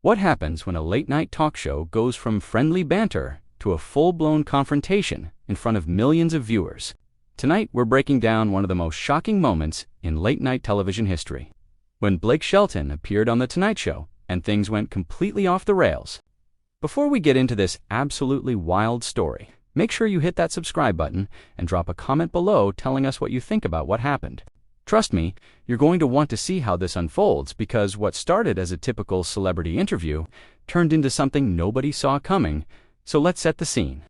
What happens when a late-night talk show goes from friendly banter to a full-blown confrontation in front of millions of viewers? Tonight, we're breaking down one of the most shocking moments in late-night television history, when Blake Shelton appeared on The Tonight Show and things went completely off the rails. Before we get into this absolutely wild story, make sure you hit that subscribe button and drop a comment below telling us what you think about what happened. Trust me, you're going to want to see how this unfolds, because what started as a typical celebrity interview turned into something nobody saw coming. So let's set the scene.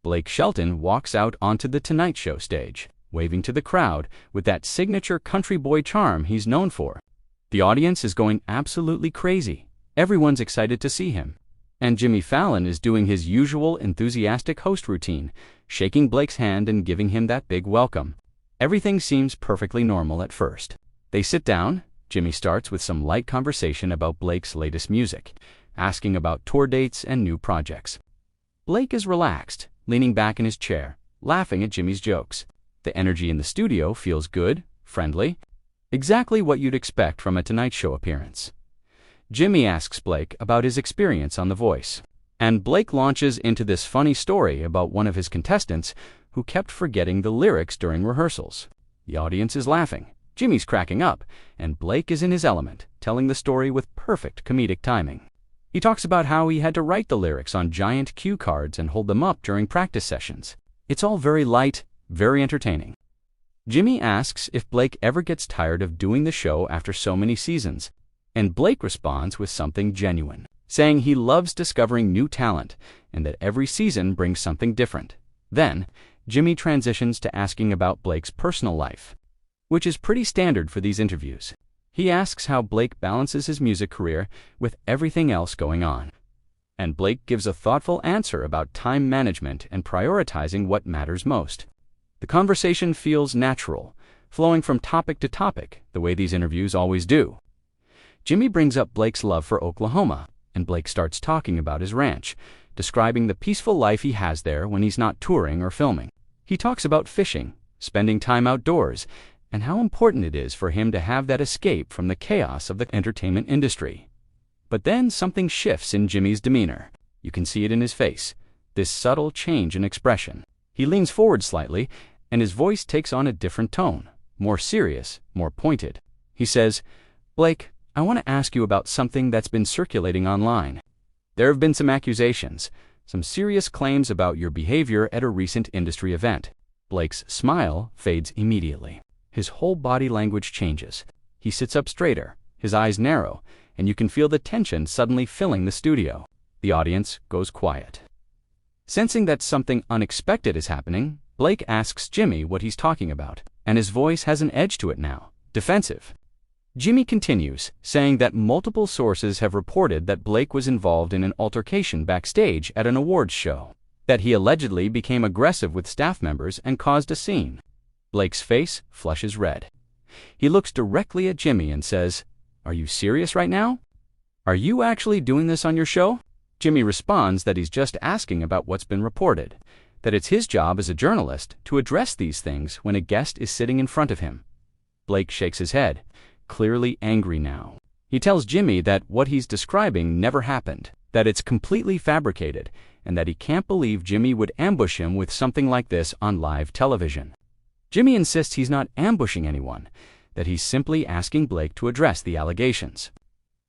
Blake Shelton walks out onto the Tonight Show stage, waving to the crowd with that signature country boy charm he's known for. The audience is going absolutely crazy. Everyone's excited to see him. And Jimmy Fallon is doing his usual enthusiastic host routine, shaking Blake's hand and giving him that big welcome. Everything seems perfectly normal at first. They sit down. Jimmy starts with some light conversation about Blake's latest music, asking about tour dates and new projects. Blake is relaxed, leaning back in his chair, laughing at Jimmy's jokes. The energy in the studio feels good, friendly, exactly what you'd expect from a Tonight Show appearance. Jimmy asks Blake about his experience on The Voice, and Blake launches into this funny story about one of his contestants who kept forgetting the lyrics during rehearsals. The audience is laughing, Jimmy's cracking up, and Blake is in his element, telling the story with perfect comedic timing. He talks about how he had to write the lyrics on giant cue cards and hold them up during practice sessions. It's all very light, very entertaining. Jimmy asks if Blake ever gets tired of doing the show after so many seasons, and Blake responds with something genuine, saying he loves discovering new talent and that every season brings something different. Then, Jimmy transitions to asking about Blake's personal life, which is pretty standard for these interviews. He asks how Blake balances his music career with everything else going on. And Blake gives a thoughtful answer about time management and prioritizing what matters most. The conversation feels natural, flowing from topic to topic, the way these interviews always do. Jimmy brings up Blake's love for Oklahoma, and Blake starts talking about his ranch, describing the peaceful life he has there when he's not touring or filming. He talks about fishing, spending time outdoors, and how important it is for him to have that escape from the chaos of the entertainment industry. But then something shifts in Jimmy's demeanor. You can see it in his face, this subtle change in expression. He leans forward slightly, and his voice takes on a different tone, more serious, more pointed. He says, "Blake, I want to ask you about something that's been circulating online. There have been some accusations, some serious claims about your behavior at a recent industry event." Blake's smile fades immediately. His whole body language changes. He sits up straighter, his eyes narrow, and you can feel the tension suddenly filling the studio. The audience goes quiet. Sensing that something unexpected is happening, Blake asks Jimmy what he's talking about, and his voice has an edge to it now, defensive. Jimmy continues, saying that multiple sources have reported that Blake was involved in an altercation backstage at an awards show, that he allegedly became aggressive with staff members and caused a scene. Blake's face flushes red. He looks directly at Jimmy and says, "Are you serious right now? Are you actually doing this on your show?" Jimmy responds that he's just asking about what's been reported, that it's his job as a journalist to address these things when a guest is sitting in front of him. Blake shakes his head, clearly angry now. He tells Jimmy that what he's describing never happened, that it's completely fabricated, and that he can't believe Jimmy would ambush him with something like this on live television. Jimmy insists he's not ambushing anyone, that he's simply asking Blake to address the allegations.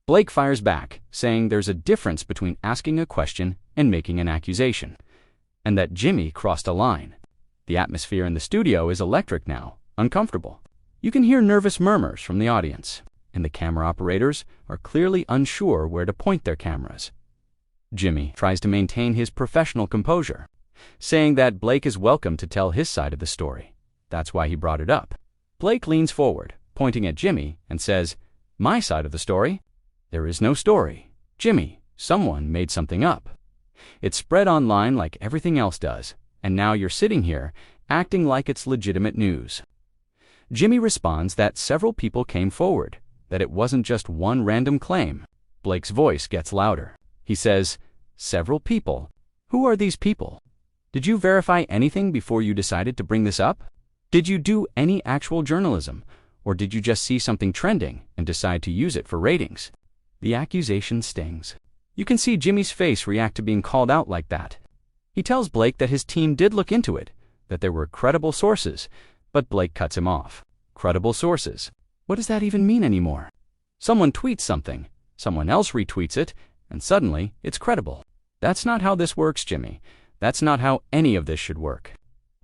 Blake fires back, saying there's a difference between asking a question and making an accusation, and that Jimmy crossed a line. The atmosphere in the studio is electric now, uncomfortable. You can hear nervous murmurs from the audience, and the camera operators are clearly unsure where to point their cameras. Jimmy tries to maintain his professional composure, saying that Blake is welcome to tell his side of the story. That's why he brought it up. Blake leans forward, pointing at Jimmy, and says, "My side of the story? There is no story. Jimmy, someone made something up. It spread online like everything else does, and now you're sitting here acting like it's legitimate news." Jimmy responds that several people came forward, that it wasn't just one random claim. Blake's voice gets louder. He says, "Several people? Who are these people? Did you verify anything before you decided to bring this up? Did you do any actual journalism, or did you just see something trending and decide to use it for ratings?" The accusation stings. You can see Jimmy's face react to being called out like that. He tells Blake that his team did look into it, that there were credible sources, but Blake cuts him off. Credible sources. What does that even mean anymore? Someone tweets something, someone else retweets it, and suddenly it's credible. That's not how this works, Jimmy. That's not how any of this should work.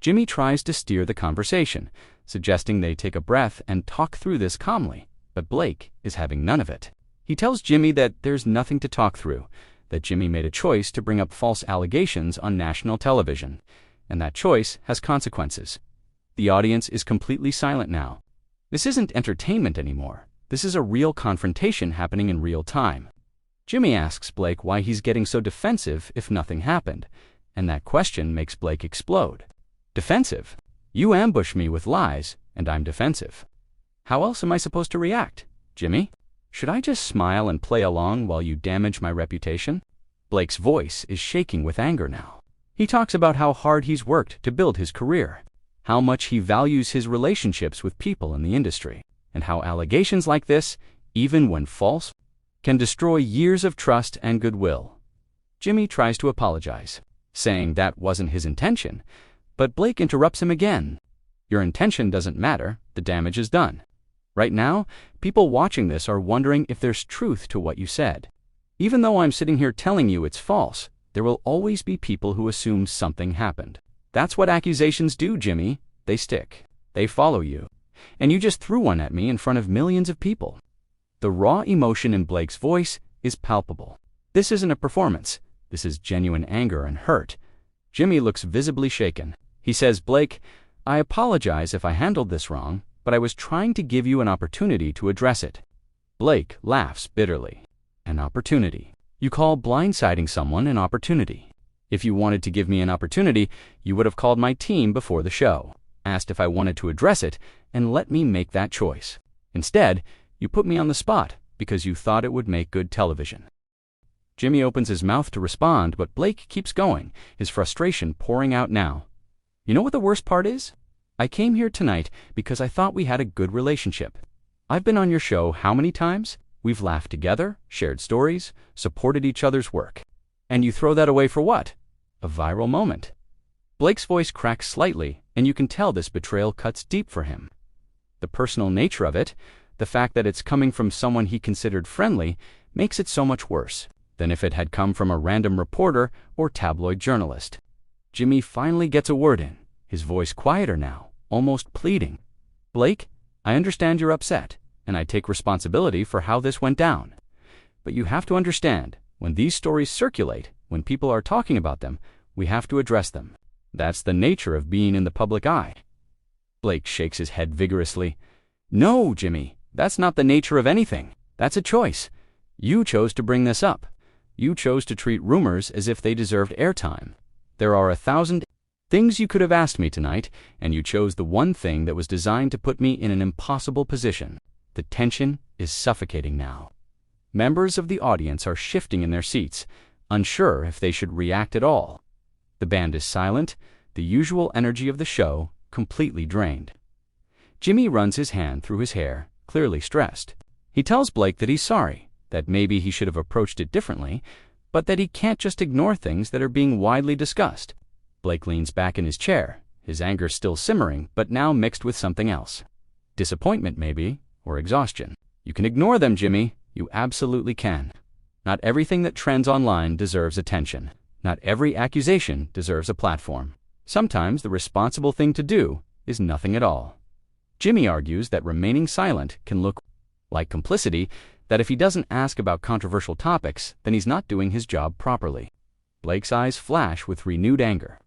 Jimmy tries to steer the conversation, suggesting they take a breath and talk through this calmly, but Blake is having none of it. He tells Jimmy that there's nothing to talk through, that Jimmy made a choice to bring up false allegations on national television, and that choice has consequences. The audience is completely silent now. This isn't entertainment anymore. This is a real confrontation happening in real time. Jimmy asks Blake why he's getting so defensive if nothing happened, and that question makes Blake explode. Defensive? You ambush me with lies, and I'm defensive. How else am I supposed to react, Jimmy? Should I just smile and play along while you damage my reputation? Blake's voice is shaking with anger now. He talks about how hard he's worked to build his career, how much he values his relationships with people in the industry, and how allegations like this, even when false, can destroy years of trust and goodwill. Jimmy tries to apologize, saying that wasn't his intention, but Blake interrupts him again. Your intention doesn't matter, the damage is done. Right now, people watching this are wondering if there's truth to what you said. Even though I'm sitting here telling you it's false, there will always be people who assume something happened. That's what accusations do, Jimmy. They stick. They follow you. And you just threw one at me in front of millions of people. The raw emotion in Blake's voice is palpable. This isn't a performance. This is genuine anger and hurt. Jimmy looks visibly shaken. He says, Blake, I apologize if I handled this wrong, but I was trying to give you an opportunity to address it. Blake laughs bitterly. An opportunity. You call blindsiding someone an opportunity. If you wanted to give me an opportunity, you would have called my team before the show, asked if I wanted to address it, and let me make that choice. Instead, you put me on the spot because you thought it would make good television. Jimmy opens his mouth to respond, but Blake keeps going, his frustration pouring out now. You know what the worst part is? I came here tonight because I thought we had a good relationship. I've been on your show how many times? We've laughed together, shared stories, supported each other's work. And you throw that away for what? A viral moment. Blake's voice cracks slightly, and you can tell this betrayal cuts deep for him. The personal nature of it, the fact that it's coming from someone he considered friendly, makes it so much worse than if it had come from a random reporter or tabloid journalist. Jimmy finally gets a word in, his voice quieter now, almost pleading. Blake, I understand you're upset, and I take responsibility for how this went down. But you have to understand, when these stories circulate, when people are talking about them, we have to address them. That's the nature of being in the public eye. Blake shakes his head vigorously. No, Jimmy, that's not the nature of anything. That's a choice. You chose to bring this up. You chose to treat rumors as if they deserved airtime. There are 1,000 things you could have asked me tonight, and you chose the one thing that was designed to put me in an impossible position. The tension is suffocating now. Members of the audience are shifting in their seats, unsure if they should react at all. The band is silent, the usual energy of the show completely drained. Jimmy runs his hand through his hair, clearly stressed. He tells Blake that he's sorry, that maybe he should have approached it differently, but that he can't just ignore things that are being widely discussed. Blake leans back in his chair, his anger still simmering, but now mixed with something else. Disappointment, maybe, or exhaustion. You can ignore them, Jimmy. You absolutely can. Not everything that trends online deserves attention. Not every accusation deserves a platform. Sometimes the responsible thing to do is nothing at all. Jimmy argues that remaining silent can look like complicity, that if he doesn't ask about controversial topics, then he's not doing his job properly. Blake's eyes flash with renewed anger.